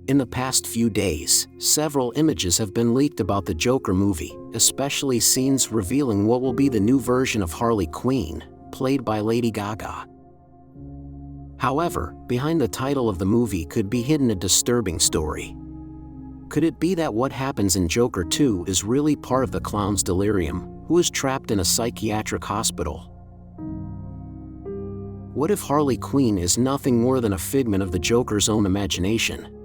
In the past few days, several images have been leaked about the Joker movie, especially scenes revealing what will be the new version of Harley Quinn, played by Lady Gaga. However, behind the title of the movie could be hidden a disturbing story. Could it be that what happens in Joker 2 is really part of the clown's delirium, who is trapped in a psychiatric hospital? What if Harley Quinn is nothing more than a figment of the Joker's own imagination?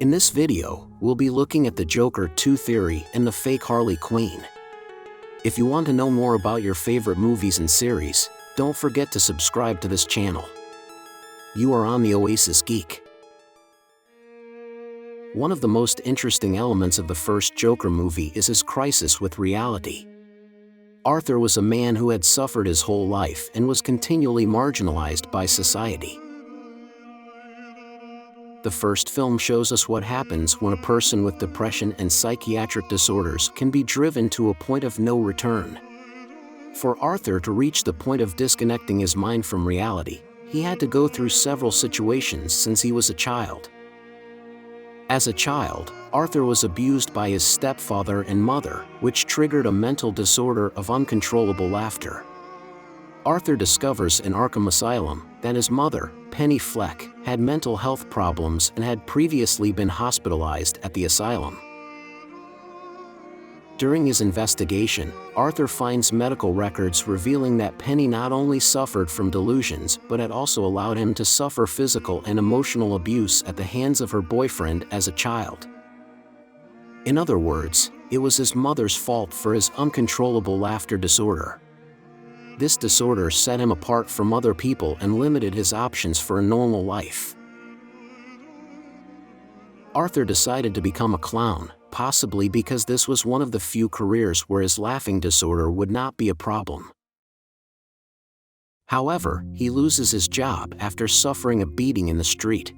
In this video, we'll be looking at the Joker 2 theory and the fake Harley Quinn. If you want to know more about your favorite movies and series, don't forget to subscribe to this channel. You are on the Oasis Geek. One of the most interesting elements of the first Joker movie is his crisis with reality. Arthur was a man who had suffered his whole life and was continually marginalized by society. The first film shows us what happens when a person with depression and psychiatric disorders can be driven to a point of no return. For Arthur to reach the point of disconnecting his mind from reality, he had to go through several situations since he was a child. As a child, Arthur was abused by his stepfather and mother, which triggered a mental disorder of uncontrollable laughter. Arthur discovers in Arkham Asylum that his mother, Penny Fleck, had mental health problems and had previously been hospitalized at the asylum. During his investigation, Arthur finds medical records revealing that Penny not only suffered from delusions but had also allowed him to suffer physical and emotional abuse at the hands of her boyfriend as a child. In other words, it was his mother's fault for his uncontrollable laughter disorder. This disorder set him apart from other people and limited his options for a normal life. Arthur decided to become a clown, possibly because this was one of the few careers where his laughing disorder would not be a problem. However, he loses his job after suffering a beating in the street.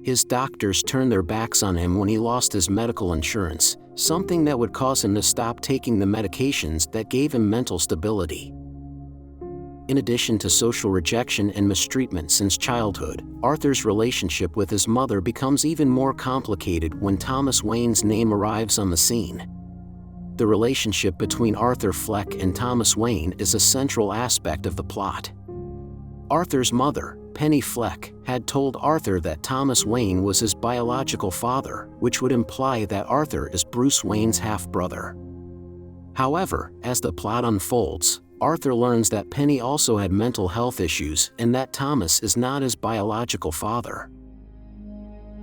His doctors turned their backs on him when he lost his medical insurance, something that would cause him to stop taking the medications that gave him mental stability. In addition to social rejection and mistreatment since childhood, Arthur's relationship with his mother becomes even more complicated when Thomas Wayne's name arrives on the scene. The relationship between Arthur Fleck and Thomas Wayne is a central aspect of the plot. Arthur's mother, Penny Fleck, had told Arthur that Thomas Wayne was his biological father, which would imply that Arthur is Bruce Wayne's half-brother. However, as the plot unfolds, Arthur learns that Penny also had mental health issues and that Thomas is not his biological father.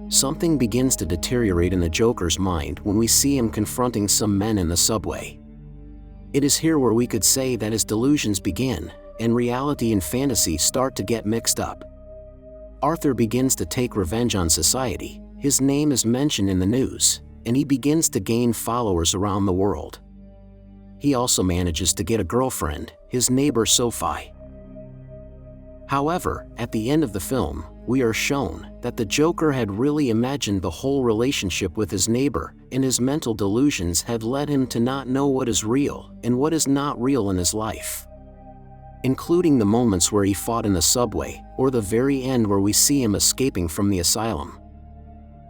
Something begins to deteriorate in the Joker's mind when we see him confronting some men in the subway. It is here where we could say that his delusions begin, and reality and fantasy start to get mixed up. Arthur begins to take revenge on society, his name is mentioned in the news, and he begins to gain followers around the world. He also manages to get a girlfriend, his neighbor Sophie. However, at the end of the film, we are shown that the Joker had really imagined the whole relationship with his neighbor, and his mental delusions had led him to not know what is real and what is not real in his life. Including the moments where he fought in the subway, or the very end where we see him escaping from the asylum.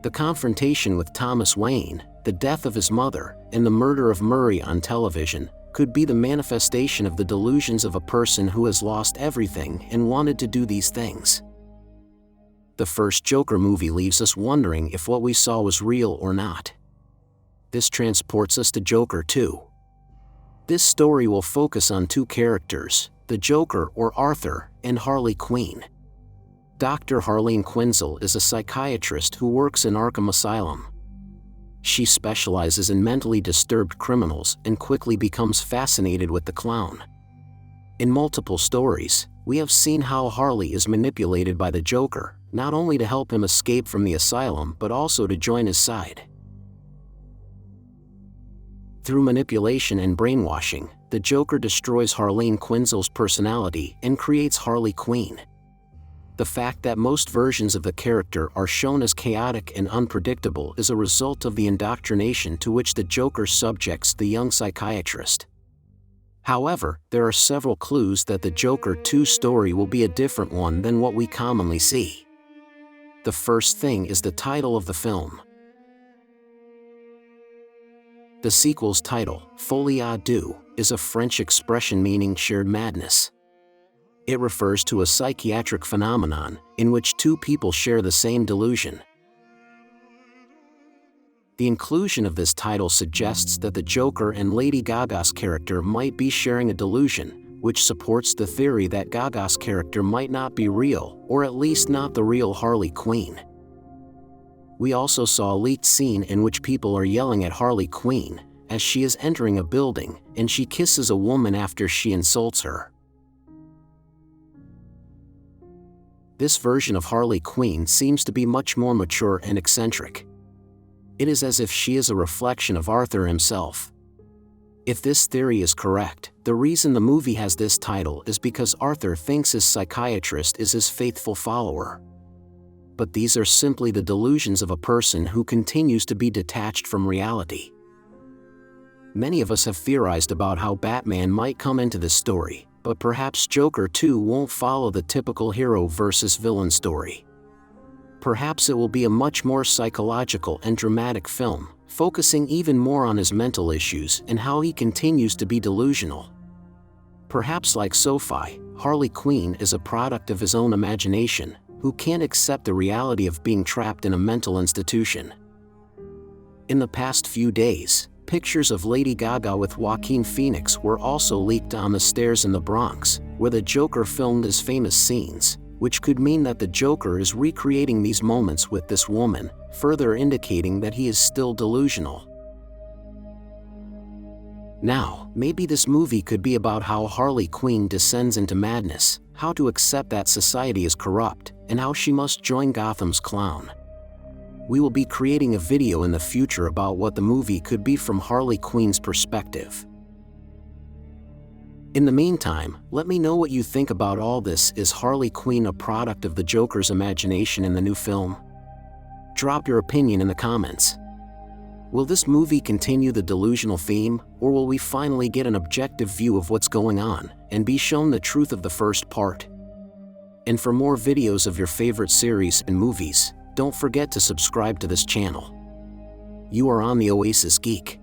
The confrontation with Thomas Wayne, the death of his mother, and the murder of Murray on television could be the manifestation of the delusions of a person who has lost everything and wanted to do these things. The first Joker movie leaves us wondering if what we saw was real or not. This transports us to Joker 2. This story will focus on two characters, the Joker or Arthur, and Harley Quinn. Dr. Harleen Quinzel is a psychiatrist who works in Arkham Asylum. She specializes in mentally disturbed criminals and quickly becomes fascinated with the clown. In multiple stories, we have seen how Harley is manipulated by the Joker, not only to help him escape from the asylum but also to join his side. Through manipulation and brainwashing, the Joker destroys Harleen Quinzel's personality and creates Harley Quinn. The fact that most versions of the character are shown as chaotic and unpredictable is a result of the indoctrination to which the Joker subjects the young psychiatrist. However, there are several clues that the Joker 2 story will be a different one than what we commonly see. The first thing is the title of the film. The sequel's title, Folie à Deux, is a French expression meaning shared madness. It refers to a psychiatric phenomenon in which two people share the same delusion. The inclusion of this title suggests that the Joker and Lady Gaga's character might be sharing a delusion, which supports the theory that Gaga's character might not be real, or at least not the real Harley Quinn. We also saw a leaked scene in which people are yelling at Harley Quinn as she is entering a building, and she kisses a woman after she insults her. This version of Harley Quinn seems to be much more mature and eccentric. It is as if she is a reflection of Arthur himself. If this theory is correct, the reason the movie has this title is because Arthur thinks his psychiatrist is his faithful follower. But these are simply the delusions of a person who continues to be detached from reality. Many of us have theorized about how Batman might come into this story, but perhaps Joker 2 won't follow the typical hero versus villain story. Perhaps it will be a much more psychological and dramatic film, focusing even more on his mental issues and how he continues to be delusional. Perhaps like Sophie, Harley Quinn is a product of his own imagination, who can't accept the reality of being trapped in a mental institution. In the past few days, pictures of Lady Gaga with Joaquin Phoenix were also leaked on the stairs in the Bronx, where the Joker filmed his famous scenes, which could mean that the Joker is recreating these moments with this woman, further indicating that he is still delusional. Now, maybe this movie could be about how Harley Quinn descends into madness, how to accept that society is corrupt, and how she must join Gotham's clown. We will be creating a video in the future about what the movie could be from Harley Quinn's perspective. In the meantime, let me know what you think about all this. Is Harley Quinn a product of the Joker's imagination in the new film? Drop your opinion in the comments. Will this movie continue the delusional theme, or will we finally get an objective view of what's going on, and be shown the truth of the first part? And for more videos of your favorite series and movies, don't forget to subscribe to this channel. You are on the Oasis Geek.